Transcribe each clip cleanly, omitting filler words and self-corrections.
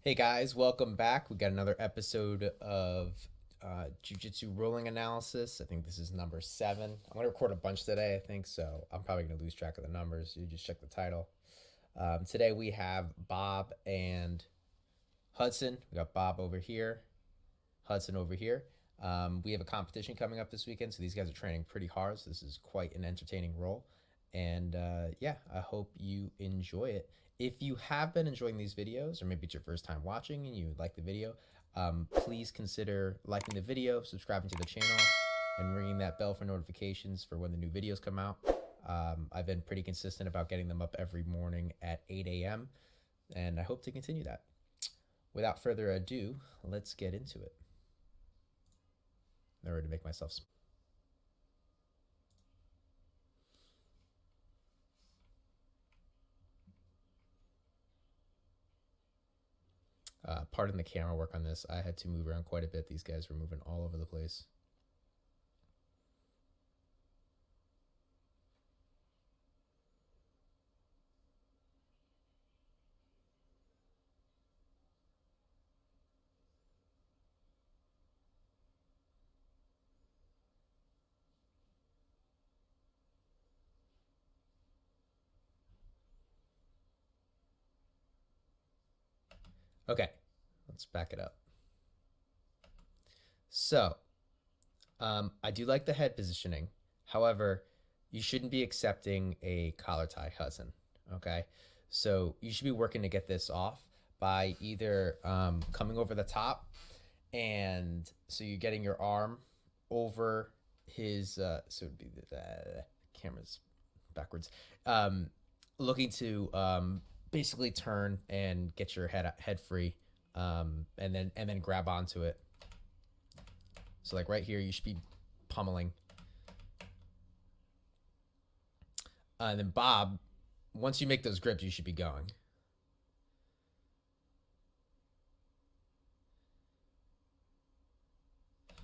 Hey guys, welcome back. We got another episode of Jiu-Jitsu rolling analysis. I think this is number 7. I'm going to record a bunch today, I think, so I'm probably going to lose track of the numbers. You just check the title. Today we have Bob and Hudson. We got Bob over here, Hudson over here. We have a competition coming up this weekend, so these guys are training pretty hard. So this is quite an entertaining role. And yeah, I hope you enjoy it. If you have been enjoying these videos, or maybe it's your first time watching and you like the video, please consider liking the video, subscribing to the channel, and ringing that bell for notifications for when the new videos come out. I've been pretty consistent about getting them up every morning at 8 a.m., and I hope to continue that. Without further ado, let's get into it. In order to make myself pardon the camera work on this. I had to move around quite a bit. These guys were moving all over the place. Okay, let's back it up. So, I do like the head positioning. However, you shouldn't be accepting a collar tie, Hudson. Okay, so you should be working to get this off by either coming over the top, and so you're getting your arm over his. So it'd be the camera's backwards. Looking to basically turn and get your head free, and then grab onto it. So like right here, you should be pummeling. And then Bob, once you make those grips, you should be going.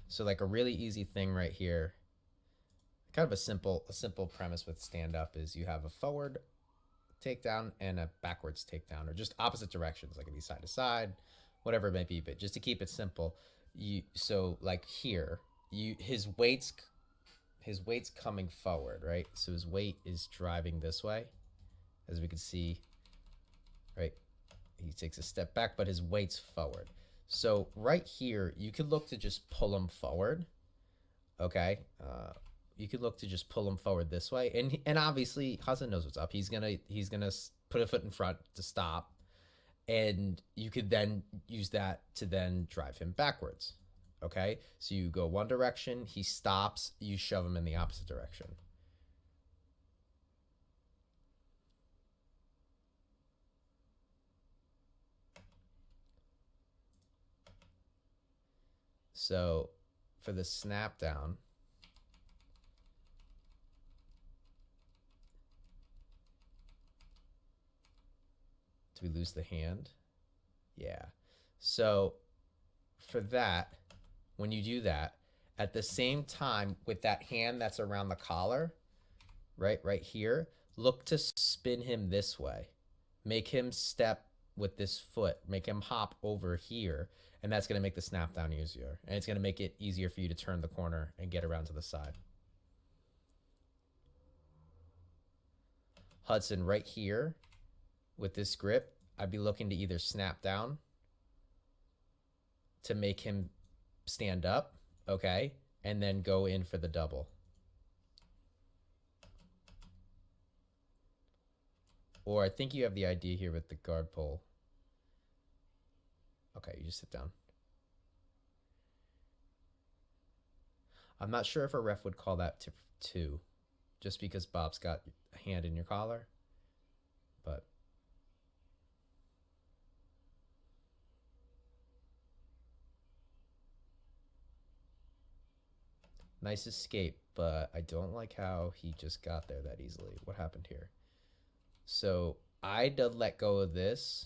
So like a really easy thing right here, kind of a simple premise with stand up is you have a forward takedown and a backwards takedown, or just opposite directions, like it be side to side, whatever it may be. But just to keep it simple, so like here, his weight's coming forward, right? So his weight is driving this way, as we can see, right? He takes a step back, but his weight's forward. So right here, you could look to just pull him forward, okay? You could look to just pull him forward this way, and obviously Hudson knows what's up. He's gonna put a foot in front to stop, and you could then use that to then drive him backwards. Okay, so you go one direction, he stops, you shove him in the opposite direction. So for the snap down, do we lose the hand? Yeah. So for that, when you do that, at the same time with that hand that's around the collar, right here, look to spin him this way. Make him step with this foot, make him hop over here, and that's going to make the snap down easier. And it's going to make it easier for you to turn the corner and get around to the side. Hudson, right here with this grip, I'd be looking to either snap down to make him stand up, okay, and then go in for the double. Or I think you have the idea here with the guard pull. Okay, you just sit down. I'm not sure if a ref would call that two, just because Bob's got a hand in your collar, but nice escape, but I don't like how he just got there that easily. What happened here? So I'd let go of this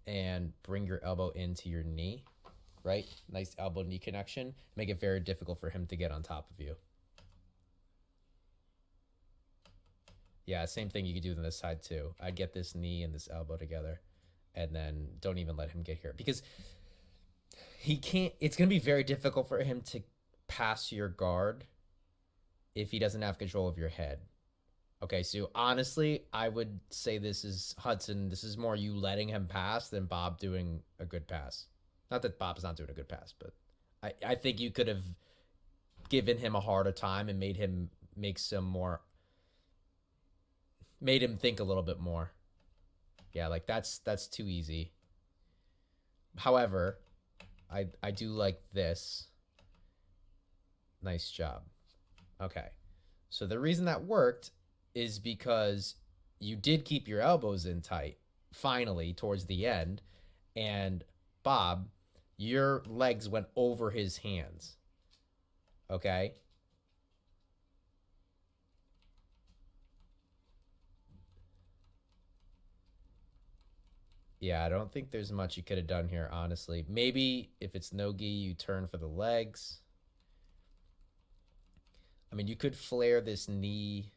and bring your elbow into your knee, right? Nice elbow knee connection. Make it very difficult for him to get on top of you. Yeah, same thing you could do on this side too. I'd get this knee and this elbow together and then don't even let him get here because he can't. It's going to be very difficult for him to pass your guard if he doesn't have control of your head. Okay, so honestly, I would say this is Hudson. This is more you letting him pass than Bob doing a good pass. Not that Bob's not doing a good pass, but I think you could have given him a harder time and made him make some more, made him think a little bit more. Yeah, like that's too easy. However, I do like this. Nice job. Okay. So the reason that worked is because you did keep your elbows in tight finally towards the end, and Bob, your legs went over his hands. Okay? Yeah, I don't think there's much you could have done here, honestly. Maybe if it's no gi, you turn for the legs. I mean, you could flare this knee.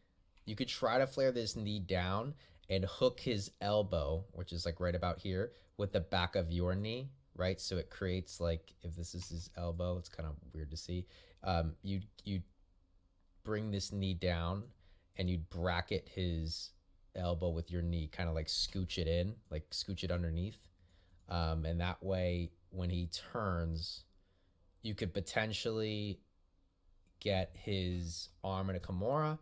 You could try to flare this knee down and hook his elbow, which is like right about here, with the back of your knee, right? So it creates like, if this is his elbow, it's kind of weird to see. You bring this knee down and you'd bracket his elbow with your knee, kind of like scooch it in, like scooch it underneath. And that way, when he turns, you could potentially get his arm in a Kimura,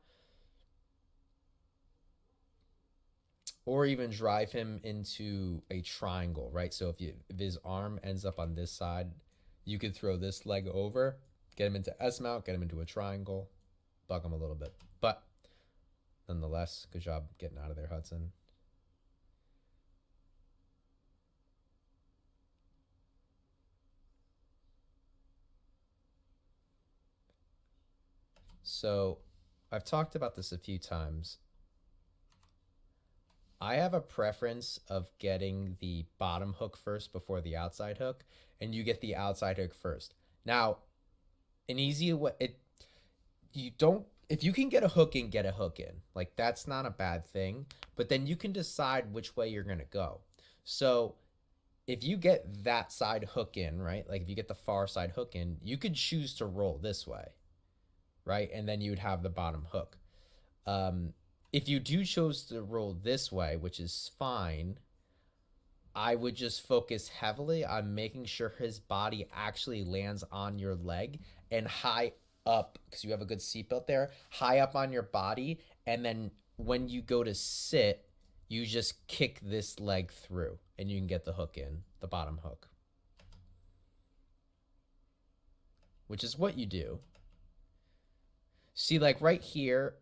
or even drive him into a triangle, right? So if his arm ends up on this side, you could throw this leg over, get him into S mount, get him into a triangle, bug him a little bit. But nonetheless, good job getting out of there, Hudson. So I've talked about this a few times. I have a preference of getting the bottom hook first before the outside hook, and you get the outside hook first. Now, an easy way, you don't, if you can get a hook in, get a hook in. Like, that's not a bad thing, but then you can decide which way you're going to go. So if you get that side hook in, right? Like if you get the far side hook in, you could choose to roll this way, right? And then you would have the bottom hook. Um, if you do choose to roll this way, which is fine, I would just focus heavily on making sure his body actually lands on your leg and high up, because you have a good seatbelt there, high up on your body. And then when you go to sit, you just kick this leg through and you can get the hook in, the bottom hook, which is what you do. See, like right here,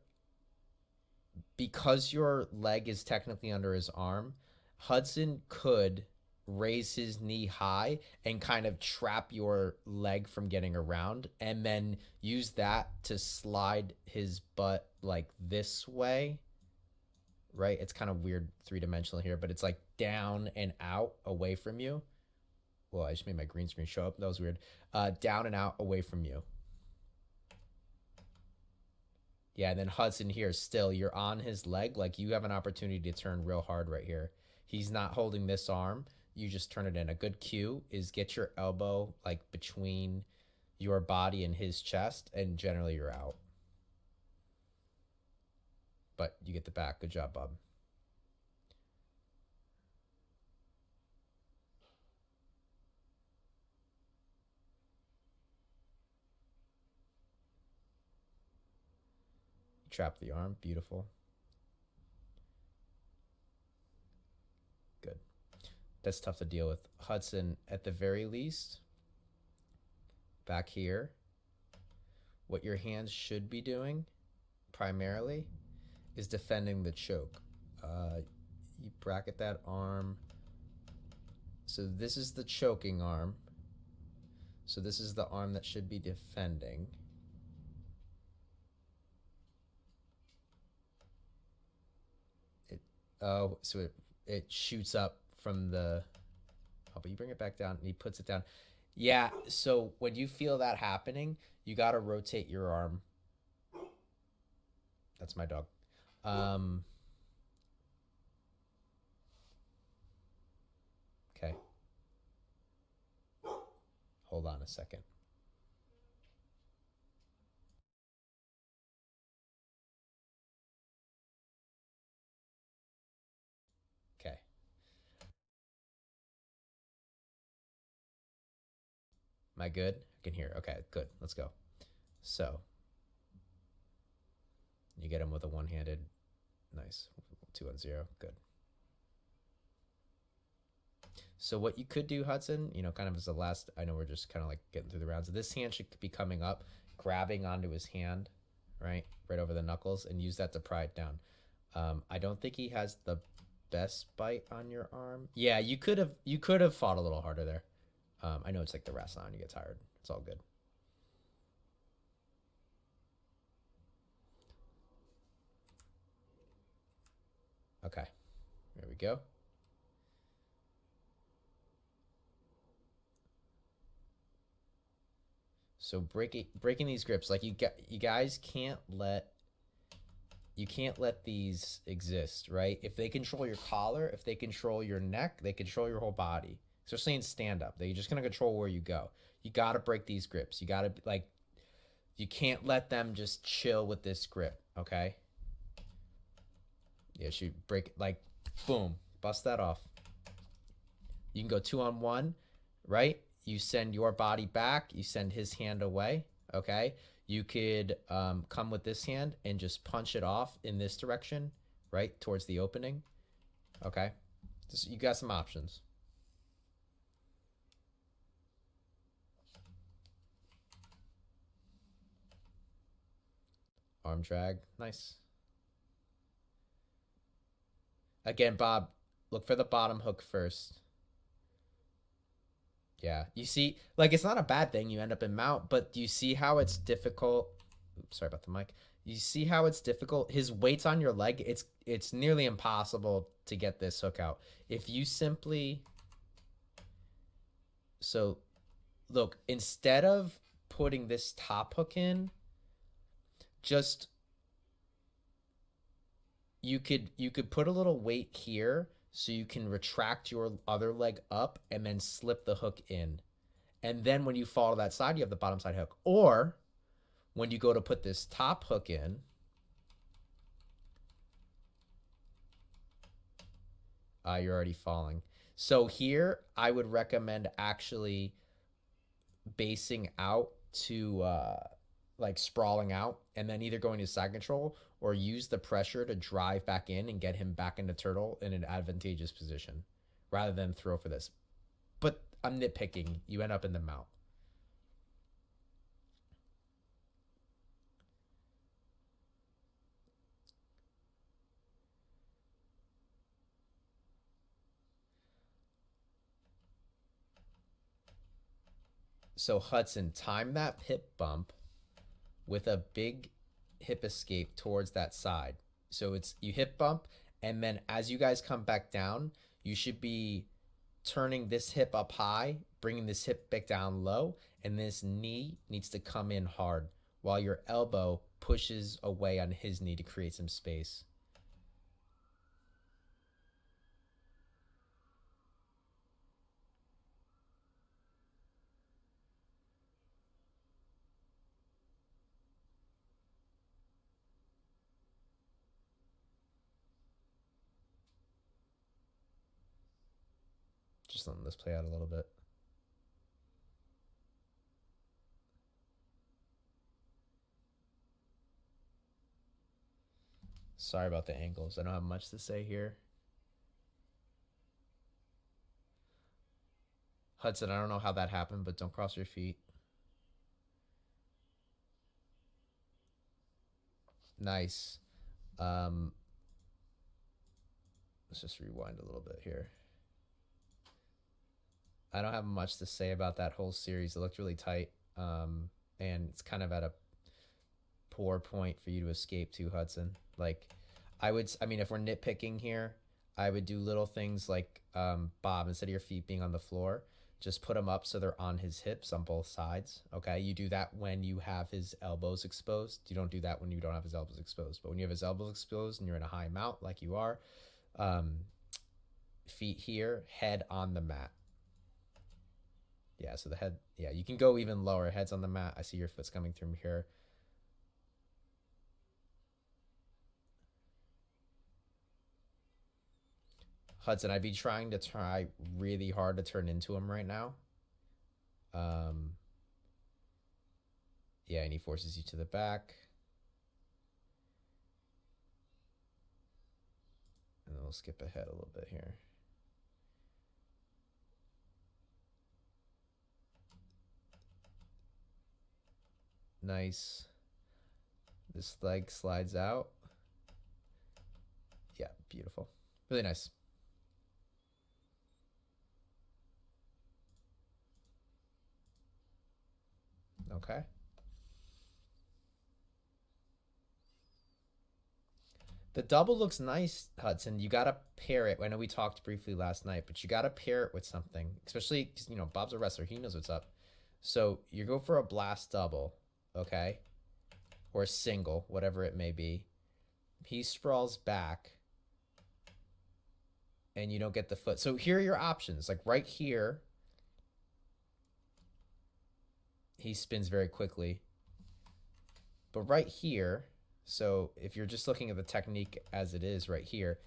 because your leg is technically under his arm, Hudson could raise his knee high and kind of trap your leg from getting around, and then use that to slide his butt like this way, right? It's kind of weird three-dimensional here, but it's like down and out away from you. Well, I just made my green screen show up. That was weird. Down and out away from you. Yeah, and then Hudson here, still, you're on his leg. Like, you have an opportunity to turn real hard right here. He's not holding this arm. You just turn it in. A good cue is get your elbow, like, between your body and his chest, and generally you're out. But you get the back. Good job, Bob. Trap the arm. Beautiful. Good. That's tough to deal with. Hudson, at the very least, back here, what your hands should be doing primarily is defending the choke. You bracket that arm. So this is the choking arm. So this is the arm that should be defending. So it shoots up from the, oh, but you bring it back down and he puts it down. Yeah, so when you feel that happening, you got to rotate your arm. That's my dog. Um, hold on a second. Okay. Am I good? I can hear. Okay, good. Let's go. So you get him with a one-handed. Nice. 2-0. Good. So what you could do, Hudson, kind of as the last, I know we're just kind of like getting through the rounds. This hand should be coming up, grabbing onto his hand, right over the knuckles, and use that to pry it down. I don't think he has the best bite on your arm. Yeah, you could have fought a little harder there. I know it's like the wrestling, you get tired. It's all good. Okay, there we go. So breaking these grips, like you guys can't let these exist, right? If they control your collar, if they control your neck, they control your whole body. So they're saying stand up. They're just gonna control where you go. You gotta break these grips. You gotta you can't let them just chill with this grip, okay? Yeah, she break boom, bust that off. You can go 2-on-1, right? You send your body back. You send his hand away, okay? You could come with this hand and just punch it off in this direction, right? Towards the opening, okay? You got some options. Arm drag, nice. Again, Bob, look for the bottom hook first. Yeah, you see, it's not a bad thing. You end up in mount, but do you see how it's difficult? Oops, sorry about the mic. You see how it's difficult? His weight's on your leg. It's nearly impossible to get this hook out. If you simply... So, look, instead of putting this top hook in, just... You could put a little weight here so you can retract your other leg up and then slip the hook in. And then when you fall to that side, you have the bottom side hook. Or when you go to put this top hook in, you're already falling. So here, I would recommend actually basing out to sprawling out, and then either going to side control or use the pressure to drive back in and get him back into turtle in an advantageous position rather than throw for this. But I'm nitpicking. You end up in the mount. So Hudson, time that hip bump with a big hip escape towards that side. So it's you hip bump, and then as you guys come back down, you should be turning this hip up high, bringing this hip back down low, and this knee needs to come in hard while your elbow pushes away on his knee to create some space. Just letting this play out a little bit. Sorry about the angles. I don't have much to say here. Hudson, I don't know how that happened, but don't cross your feet. Nice. Let's just rewind a little bit here. I don't have much to say about that whole series. It looked really tight, and it's kind of at a poor point for you to escape to, Hudson. I mean, if we're nitpicking here, I would do little things like Bob, instead of your feet being on the floor, just put them up so they're on his hips on both sides. Okay, you do that when you have his elbows exposed. You don't do that when you don't have his elbows exposed. But when you have his elbows exposed and you're in a high mount like you are, feet here, head on the mat. Yeah, so the head, yeah, you can go even lower. Head's on the mat. I see your foot's coming through here. Hudson, I'd be trying to try really hard to turn into him right now. Yeah, and he forces you to the back. And then we'll skip ahead a little bit here. Nice. This leg slides out. Yeah, beautiful. Really nice. Okay. The double looks nice, Hudson. You got to pair it. I know we talked briefly last night, but you got to pair it with something, especially because, you know, Bob's a wrestler. He knows what's up. So you go for a blast double, okay? Or a single, whatever it may be. He sprawls back, and you don't get the foot. So here are your options. Like right here, he spins very quickly. But right here, so if you're just looking at the technique as it is right here,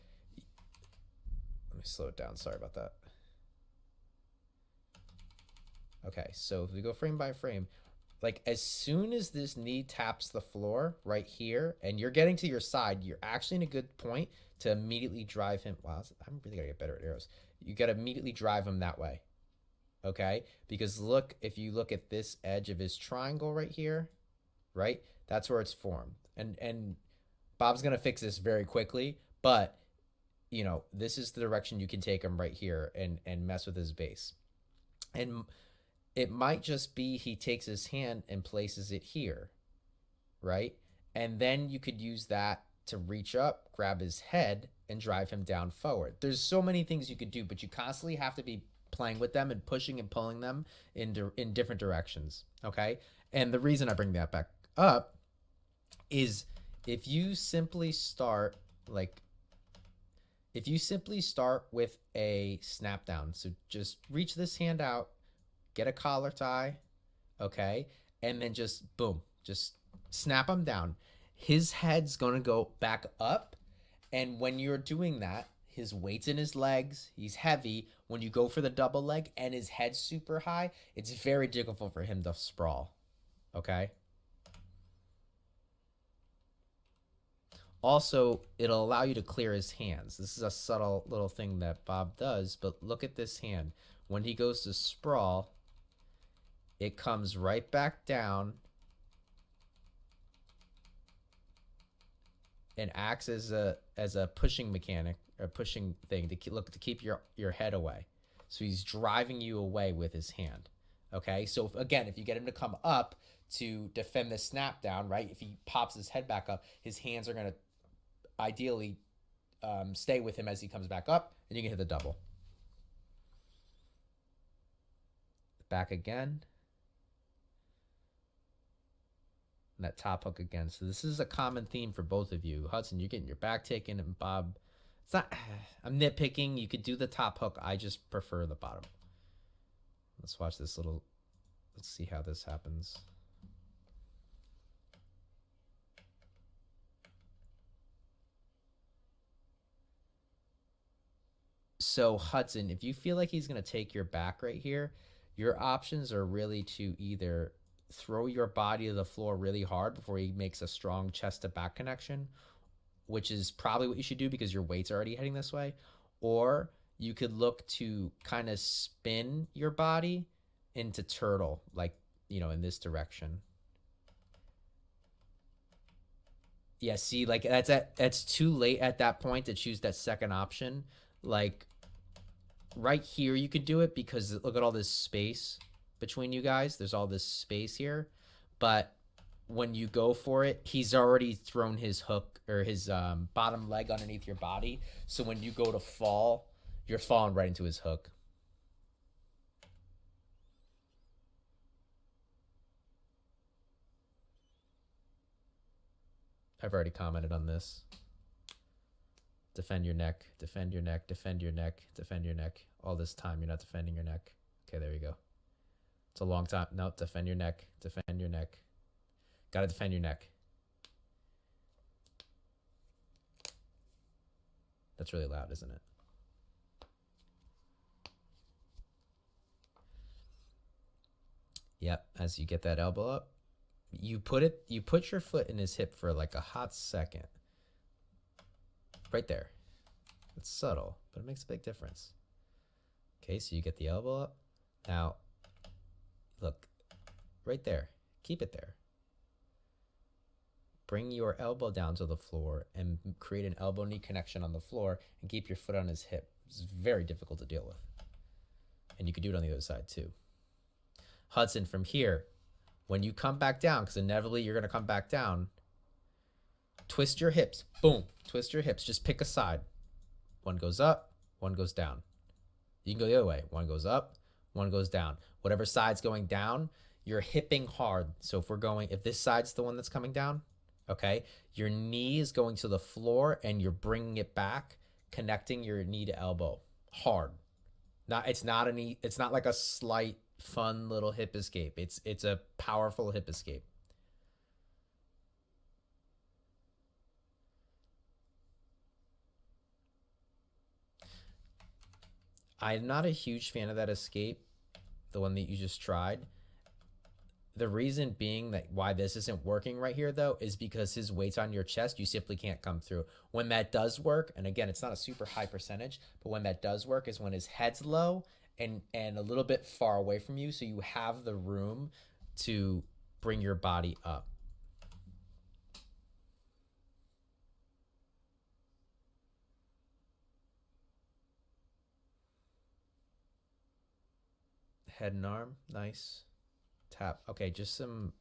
let me slow it down. Sorry about that. Okay, so if we go frame by frame, like as soon as this knee taps the floor right here and you're getting to your side, you're actually in a good point to immediately drive him. Wow, I'm really gotta get better at arrows. You gotta immediately drive him that way. Okay? Because look, if you look at this edge of his triangle right here, right? That's where it's formed. And Bob's gonna fix this very quickly, but you know, this is the direction you can take him right here and mess with his base. And it might just be he takes his hand and places it here, right? And then you could use that to reach up, grab his head, and drive him down forward. There's so many things you could do, but you constantly have to be playing with them and pushing and pulling them in different directions, okay? And the reason I bring that back up is if you simply start with a snap down, so just reach this hand out, get a collar tie, okay? And then just boom, just snap him down. His head's gonna go back up. And when you're doing that, his weight's in his legs, he's heavy. When you go for the double leg and his head's super high, it's very difficult for him to sprawl, okay? Also, it'll allow you to clear his hands. This is a subtle little thing that Bob does, but look at this hand. When he goes to sprawl, it comes right back down and acts as a pushing mechanic or pushing thing to keep your head away. So he's driving you away with his hand. Okay, so if you get him to come up to defend the snap down, right? If he pops his head back up, his hands are gonna ideally stay with him as he comes back up, and you can hit the double. Back again. And that top hook again. So this is a common theme for both of you. Hudson, you're getting your back taken, and Bob, it's not, I'm nitpicking. You could do the top hook. I just prefer the bottom. Let's watch this little, let's see how this happens. So Hudson, if you feel like he's going to take your back right here, your options are really to either throw your body to the floor really hard before he makes a strong chest to back connection, which is probably what you should do because your weight's already heading this way, or you could look to kind of spin your body into turtle, like, you know, in this direction. Yeah, see, like that's too late at that point to choose that second option. Like right here you could do it because look at all this space between you guys. There's all this space here. But when you go for it, he's already thrown his hook or his bottom leg underneath your body. So when you go to fall, you're falling right into his hook. I've already commented on this. Defend your neck, defend your neck, defend your neck, defend your neck. All this time you're not defending your neck. Okay, there you go. It's a long time. No, defend your neck. Defend your neck. Gotta defend your neck. That's really loud, isn't it? Yep. As you get that elbow up, you put your foot in his hip for like a hot second. Right there. It's subtle, but it makes a big difference. Okay, so you get the elbow up. Now, look, right there. Keep it there. Bring your elbow down to the floor and create an elbow-knee connection on the floor and keep your foot on his hip. It's very difficult to deal with. And you can do it on the other side too. Hudson, from here, when you come back down, because inevitably you're going to come back down, twist your hips. Boom. Twist your hips. Just pick a side. One goes up, one goes down. You can go the other way. One goes up, one goes down. Whatever side's going down, you're hipping hard. So if this side's the one that's coming down, okay, your knee is going to the floor and you're bringing it back, connecting your knee to elbow hard. It's not like a slight fun little hip escape. It's a powerful hip escape. I'm not a huge fan of that escape, the one that you just tried. The reason being that why this isn't working right here, though, is because his weight's on your chest. You simply can't come through. When that does work, and again, it's not a super high percentage, but when that does work is when his head's low and a little bit far away from you, so you have the room to bring your body up. Head and arm, nice. Tap. Okay, just to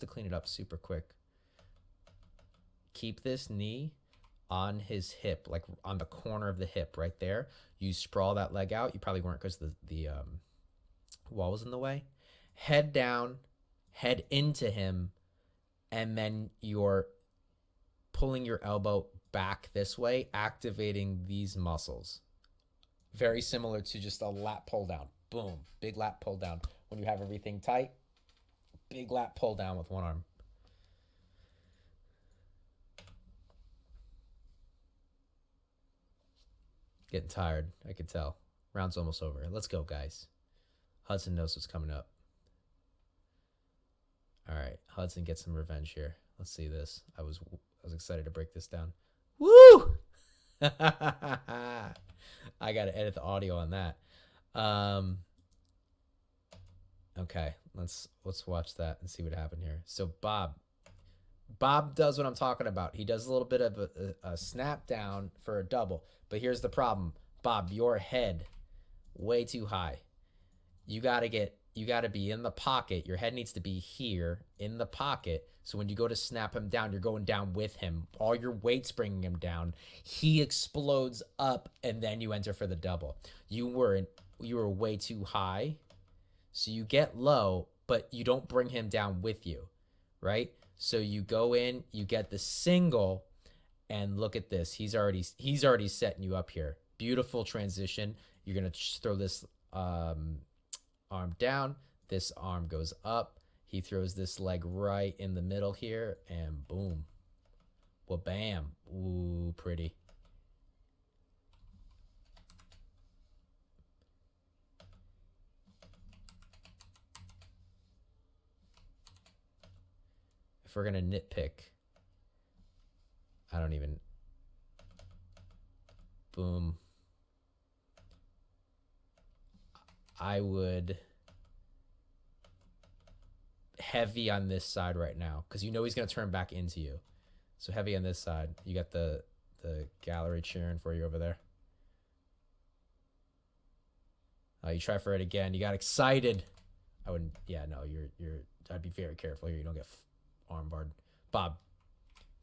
clean it up super quick. Keep this knee on his hip, like on the corner of the hip right there. You sprawl that leg out. You probably weren't because the wall was in the way. Head down, head into him, and then you're pulling your elbow back this way, activating these muscles. Very similar to just a lat pull down. Boom. Big lat pull down. When you have everything tight, big lat pull down with one arm. Getting tired. I could tell. Round's almost over. Let's go, guys. Hudson knows what's coming up. All right. Hudson gets some revenge here. Let's see this. I was excited to break this down. Woo! I got to edit the audio on that. Okay, let's watch that and see what happened here. So Bob does what I'm talking about. He does a little bit of a snap down for a double. But here's the problem. Bob, your head way too high. You got to be in the pocket. Your head needs to be here in the pocket. So when you go to snap him down, you're going down with him. All your weight's bringing him down. He explodes up, and then you enter for the double. You were way too high. So you get low, but you don't bring him down with you, right? So you go in, you get the single, and look at this. He's already setting you up here. Beautiful transition. You're going to throw this arm down. This arm goes up. He throws this leg right in the middle here, and boom. Well, bam. Ooh, pretty. If we're going to nitpick, I don't even. Boom. I would heavy on this side right now because you know he's going to turn back into you. So heavy on this side. You got the gallery cheering for you over there. You try for it again. You got excited. I wouldn't. Yeah, no. You're. I'd be very careful here. You don't get armbarred. Bob,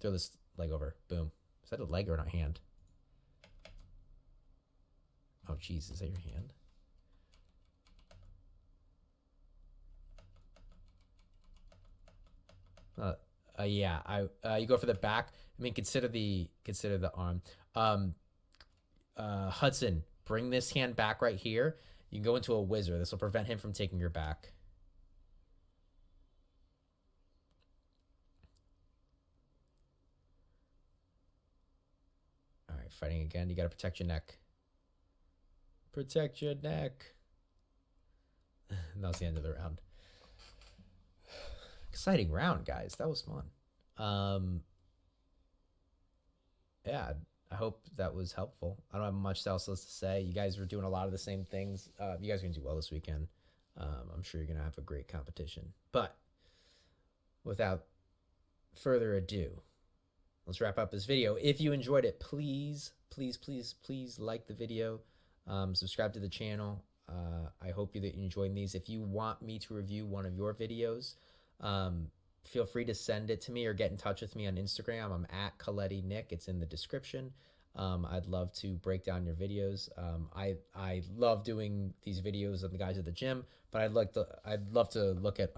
throw this leg over. Boom. Is that a leg or not hand? Oh, jeez. Is that your hand? Yeah. You go for the back. I mean, consider the arm. Hudson, bring this hand back right here. You can go into a whizzer. This will prevent him from taking your back. All right, fighting again. You got to protect your neck. Protect your neck. And that was the end of the round. Exciting round, guys. That was fun. Yeah, I hope that was helpful. I don't have much else to say. You guys were doing a lot of the same things. You guys are going to do well this weekend. I'm sure you're going to have a great competition. But without further ado, let's wrap up this video. If you enjoyed it, please like the video. Subscribe to the channel. I hope that you enjoyed these. If you want me to review one of your videos, feel free to send it to me or get in touch with me on Instagram. I'm at Coletti Nick. It's in the description. I'd love to break down your videos. I love doing these videos of the guys at the gym, but I'd love to look at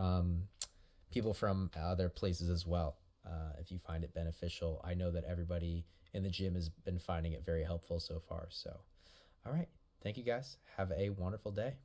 people from other places as well. If you find it beneficial, I know that everybody in the gym has been finding it very helpful so far. So, all right. Thank you guys. Have a wonderful day.